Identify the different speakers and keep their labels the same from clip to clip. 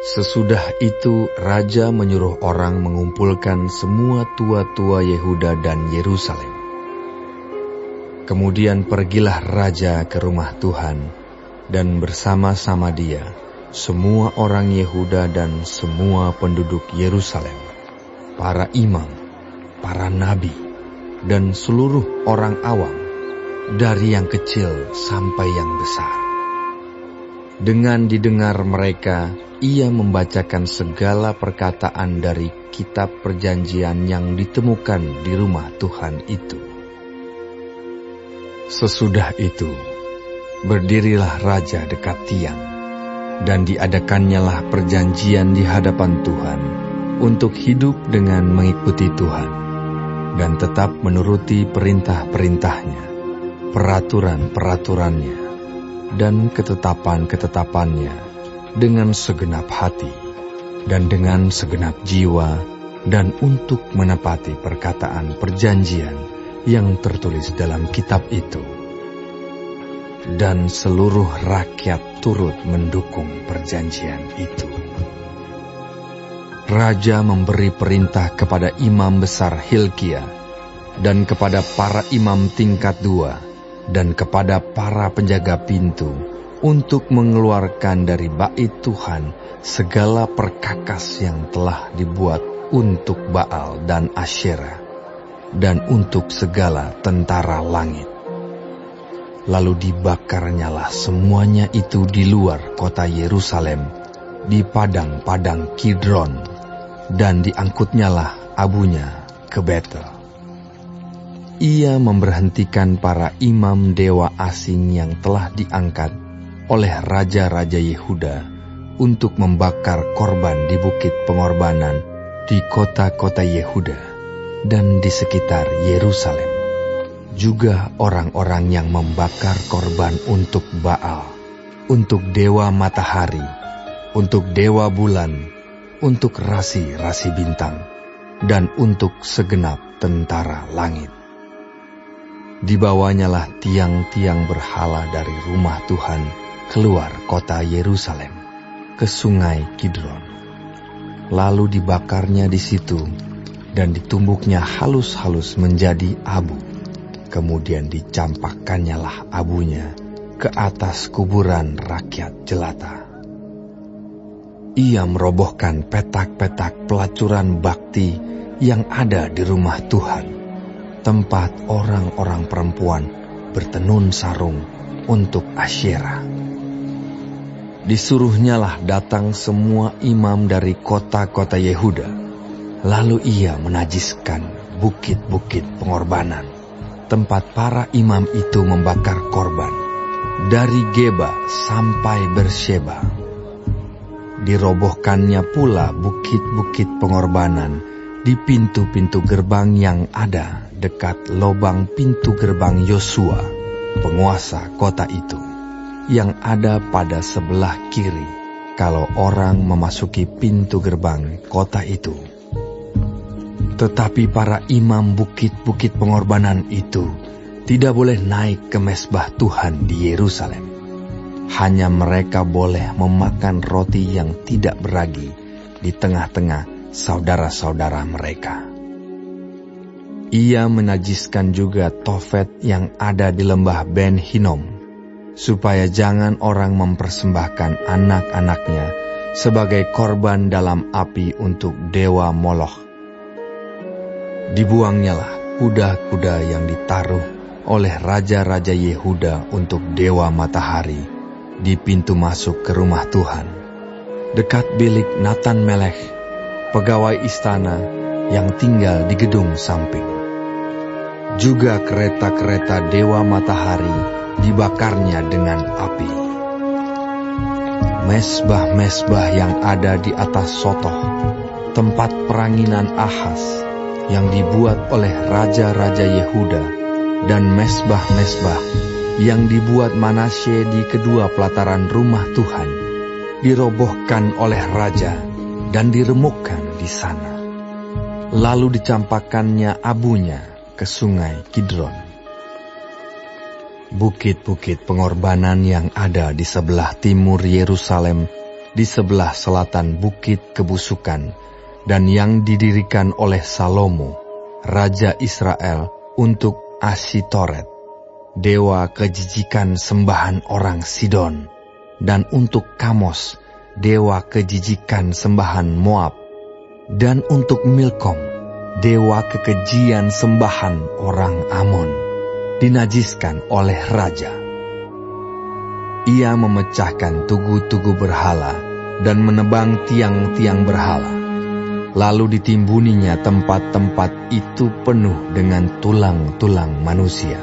Speaker 1: Sesudah itu raja menyuruh orang mengumpulkan semua tua-tua Yehuda dan Yerusalem. Kemudian pergilah raja ke rumah Tuhan, dan bersama-sama dia semua orang Yehuda dan semua penduduk Yerusalem, para imam, para nabi, dan seluruh orang awam, dari yang kecil sampai yang besar. Dengan didengar mereka, ia membacakan segala perkataan dari kitab perjanjian yang ditemukan di rumah Tuhan itu. Sesudah itu, berdirilah raja dekat tiang, dan diadakannyalah perjanjian di hadapan Tuhan untuk hidup dengan mengikuti Tuhan, dan tetap menuruti perintah-perintahnya, peraturan-peraturannya, dan ketetapan-ketetapannya dengan segenap hati dan dengan segenap jiwa, dan untuk menepati perkataan perjanjian yang tertulis dalam kitab itu. Dan seluruh rakyat turut mendukung perjanjian itu. Raja memberi perintah kepada imam besar Hilkia dan kepada para imam tingkat 2 dan kepada para penjaga pintu untuk mengeluarkan dari bait Tuhan segala perkakas yang telah dibuat untuk Baal dan Asyera dan untuk segala tentara langit. Lalu dibakarnyalah semuanya itu di luar kota Yerusalem, di padang-padang Kidron, dan diangkutnyalah abunya ke Betel. Ia memberhentikan para imam dewa asing yang telah diangkat oleh raja-raja Yehuda untuk membakar korban di bukit pengorbanan di kota-kota Yehuda dan di sekitar Yerusalem. Juga orang-orang yang membakar korban untuk Baal, untuk dewa matahari, untuk dewa bulan, untuk rasi-rasi bintang, dan untuk segenap tentara langit. Dibawanyalah tiang-tiang berhala dari rumah Tuhan keluar kota Yerusalem ke sungai Kidron. Lalu dibakarnya di situ dan ditumbuknya halus-halus menjadi abu. Kemudian dicampakannyalah abunya ke atas kuburan rakyat jelata. Ia merobohkan petak-petak pelacuran bakti yang ada di rumah Tuhan, tempat orang-orang perempuan bertenun sarung untuk Asyera. Disuruhnyalah datang semua imam dari kota-kota Yehuda, lalu ia menajiskan bukit-bukit pengorbanan, tempat para imam itu membakar korban, dari Geba sampai Bersheba. Dirobohkannya pula bukit-bukit pengorbanan di pintu-pintu gerbang yang ada dekat lobang pintu gerbang Yosua, penguasa kota itu, yang ada pada sebelah kiri kalau orang memasuki pintu gerbang kota itu. Tetapi para imam bukit-bukit pengorbanan itu tidak boleh naik ke mezbah Tuhan di Yerusalem. Hanya mereka boleh memakan roti yang tidak beragi di tengah-tengah saudara-saudara mereka. Ia menajiskan juga Tofet yang ada di lembah Ben Hinnom, supaya jangan orang mempersembahkan anak-anaknya sebagai korban dalam api untuk dewa Moloch. Dibuangnyalah kuda-kuda yang ditaruh oleh raja-raja Yehuda untuk dewa matahari di pintu masuk ke rumah Tuhan, dekat bilik Natan Melech, pegawai istana yang tinggal di gedung samping. Juga kereta-kereta dewa matahari dibakarnya dengan api. Mezbah-mezbah yang ada di atas Sotoh, tempat peranginan Ahaz, yang dibuat oleh raja-raja Yehuda, dan mezbah-mezbah yang dibuat Manasye di kedua pelataran rumah Tuhan, dirobohkan oleh raja dan diremukkan di sana. Lalu dicampakkannya abunya ke sungai Kidron. Bukit-bukit pengorbanan yang ada di sebelah timur Yerusalem di sebelah selatan Bukit Kebusukan, dan yang didirikan oleh Salomo, Raja Israel, untuk Asyitoret, dewa kejijikan sembahan orang Sidon, dan untuk Kamos, dewa kejijikan sembahan Moab, dan untuk Milkom, dewa kekejian sembahan orang Amon, dinajiskan oleh raja. Ia memecahkan tugu-tugu berhala dan menebang tiang-tiang berhala. Lalu ditimbuninya tempat-tempat itu penuh dengan tulang-tulang manusia.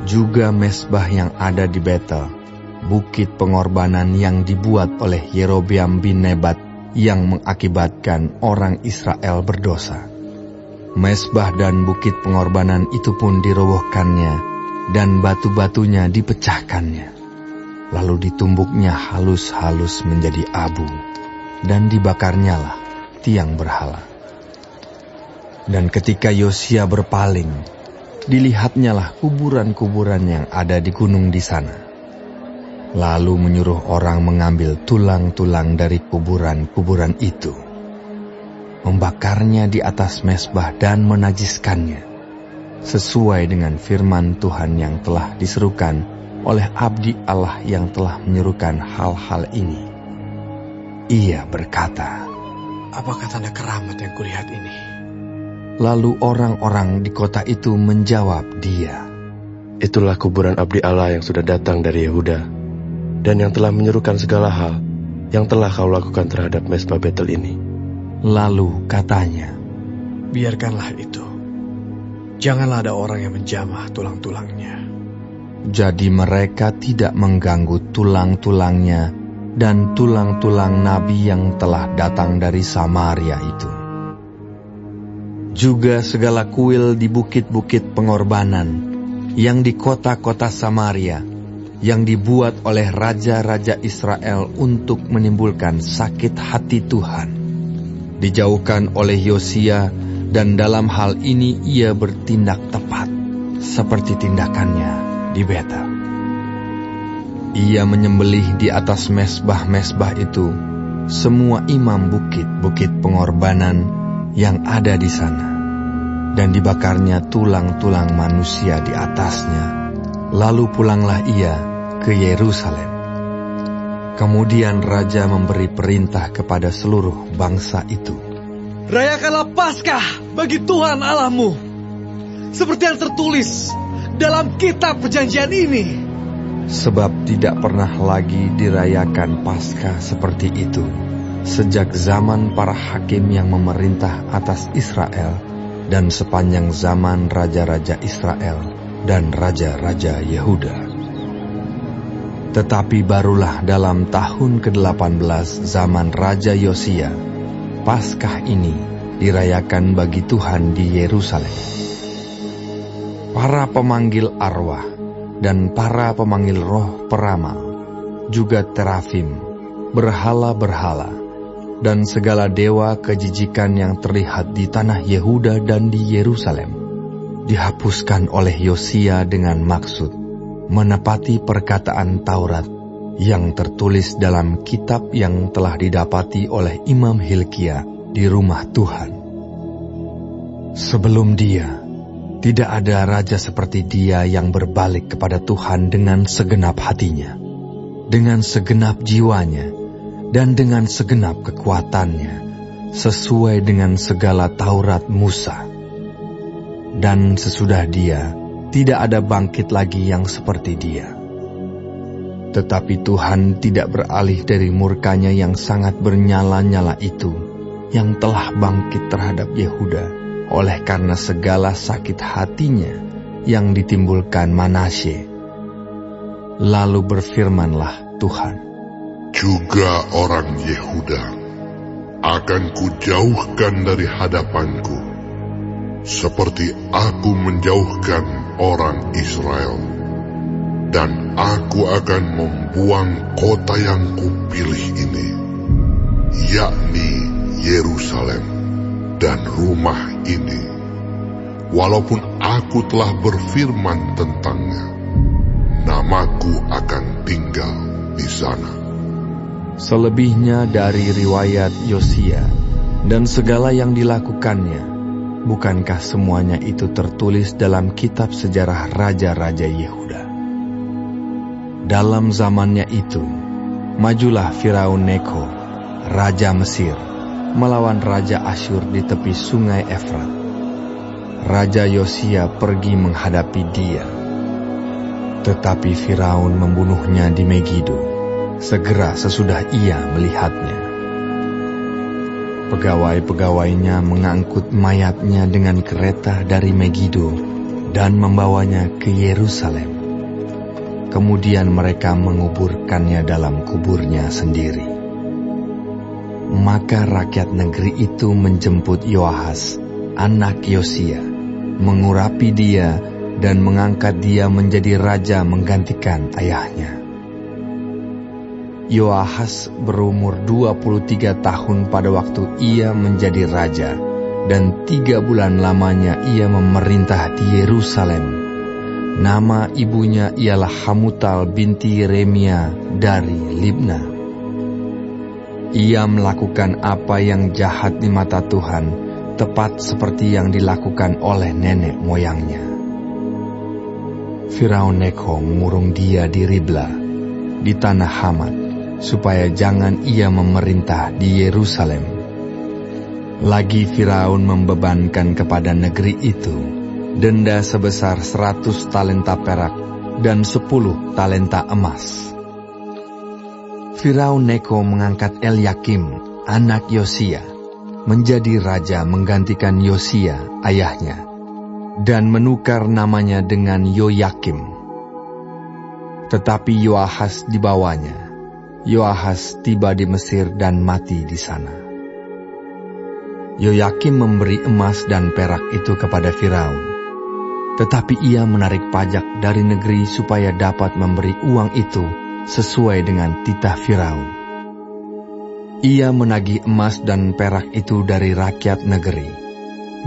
Speaker 1: Juga mezbah yang ada di Betel, bukit pengorbanan yang dibuat oleh Yerobeam bin Nebat yang mengakibatkan orang Israel berdosa. Mezbah dan bukit pengorbanan itu pun dirobohkannya, dan batu-batunya dipecahkannya. Lalu ditumbuknya halus-halus menjadi abu, dan dibakarnyalah tiang berhala. Dan ketika Yosia berpaling, dilihatnyalah kuburan-kuburan yang ada di gunung di sana. Lalu menyuruh orang mengambil tulang-tulang dari kuburan-kuburan itu, membakarnya di atas mezbah dan menajiskannya, sesuai dengan firman Tuhan yang telah diserukan oleh abdi Allah yang telah menyerukan hal-hal ini. Ia berkata,
Speaker 2: "Apakah tanda keramat yang kulihat ini?"
Speaker 1: Lalu orang-orang di kota itu menjawab dia,
Speaker 3: "Itulah kuburan abdi Allah yang sudah datang dari Yehuda, dan yang telah menyerukan segala hal yang telah kau lakukan terhadap mezbah Betel ini."
Speaker 1: Lalu katanya,
Speaker 2: "Biarkanlah itu. Janganlah ada orang yang menjamah tulang-tulangnya."
Speaker 1: Jadi mereka tidak mengganggu tulang-tulangnya dan tulang-tulang nabi yang telah datang dari Samaria itu. Juga segala kuil di bukit-bukit pengorbanan yang di kota-kota Samaria, yang dibuat oleh raja-raja Israel untuk menimbulkan sakit hati Tuhan, dijauhkan oleh Yosia, dan dalam hal ini ia bertindak tepat, seperti tindakannya di Betel. Ia menyembelih di atas mezbah-mezbah itu semua imam bukit-bukit pengorbanan yang ada di sana, dan dibakarnya tulang-tulang manusia di atasnya. Lalu pulanglah ia ke Yerusalem. Kemudian raja memberi perintah kepada seluruh bangsa itu,
Speaker 2: "Rayakanlah Paskah bagi Tuhan Allahmu, seperti yang tertulis dalam kitab perjanjian ini."
Speaker 1: Sebab tidak pernah lagi dirayakan Paskah seperti itu sejak zaman para hakim yang memerintah atas Israel, dan sepanjang zaman raja-raja Israel dan raja-raja Yehuda. Tetapi barulah dalam tahun ke-18 zaman Raja Yosia, Paskah ini dirayakan bagi Tuhan di Yerusalem. Para pemanggil arwah dan para pemanggil roh peramal, juga terafim, berhala-berhala, dan segala dewa kejijikan yang terlihat di tanah Yehuda dan di Yerusalem, dihapuskan oleh Yosia dengan maksud menepati perkataan Taurat yang tertulis dalam kitab yang telah didapati oleh Imam Hilkia di rumah Tuhan. Sebelum dia, tidak ada raja seperti dia yang berbalik kepada Tuhan dengan segenap hatinya, dengan segenap jiwanya, dan dengan segenap kekuatannya, sesuai dengan segala Taurat Musa. Dan sesudah dia, tidak ada bangkit lagi yang seperti dia. Tetapi Tuhan tidak beralih dari murkanya yang sangat bernyala-nyala itu, yang telah bangkit terhadap Yehuda, oleh karena segala sakit hatinya yang ditimbulkan Manasye. Lalu berfirmanlah Tuhan,
Speaker 4: "Juga orang Yehuda akan kujauhkan dari hadapanku, seperti aku menjauhkan orang Israel. Dan aku akan membuang kota yang kupilih ini, yakni Yerusalem dan rumah ini, walaupun aku telah berfirman tentangnya, namaku akan tinggal di sana.
Speaker 1: Selebihnya dari riwayat Yosia dan segala yang dilakukannya, bukankah semuanya itu tertulis dalam kitab sejarah raja-raja Yehuda? Dalam zamannya itu, majulah Firaun Neko, raja Mesir, melawan raja Asyur di tepi sungai Efrat. Raja Yosia pergi menghadapi dia. Tetapi Firaun membunuhnya di Megido, segera sesudah ia melihatnya. Pegawai-pegawainya mengangkut mayatnya dengan kereta dari Megido dan membawanya ke Yerusalem. Kemudian mereka menguburkannya dalam kuburnya sendiri. Maka rakyat negeri itu menjemput Yoahas, anak Yosia, mengurapi dia dan mengangkat dia menjadi raja menggantikan ayahnya. Yoahas berumur 23 tahun pada waktu ia menjadi raja, dan 3 bulan lamanya ia memerintah di Yerusalem. Nama ibunya ialah Hamutal binti Yeremia dari Libna. Ia melakukan apa yang jahat di mata Tuhan, tepat seperti yang dilakukan oleh nenek moyangnya. Firaun Neko mengurung dia di Ribla, di tanah Hamat, supaya jangan ia memerintah di Yerusalem. Lagi Firaun membebankan kepada negeri itu denda sebesar 100 talenta perak dan 10 talenta emas. Firaun Neko mengangkat Elyakim, anak Yosia, menjadi raja menggantikan Yosia, ayahnya, dan menukar namanya dengan Yoyakim. Tetapi Yoahas dibawanya. Yoahas tiba di Mesir dan mati di sana. Yoyakim memberi emas dan perak itu kepada Firaun. Tetapi ia menarik pajak dari negeri supaya dapat memberi uang itu sesuai dengan titah Firaun. Ia menagih emas dan perak itu dari rakyat negeri,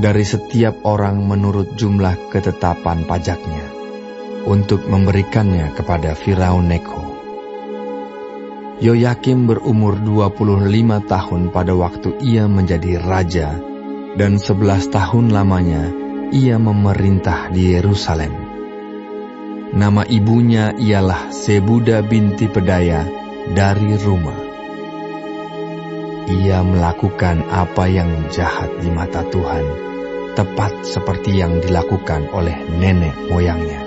Speaker 1: dari setiap orang menurut jumlah ketetapan pajaknya, untuk memberikannya kepada Firaun Neko. Yoyakim berumur 25 tahun pada waktu ia menjadi raja, dan 11 tahun lamanya ia memerintah di Yerusalem. Nama ibunya ialah Sebuda binti Pedaya dari Rumah. Ia melakukan apa yang jahat di mata Tuhan, tepat seperti yang dilakukan oleh nenek moyangnya.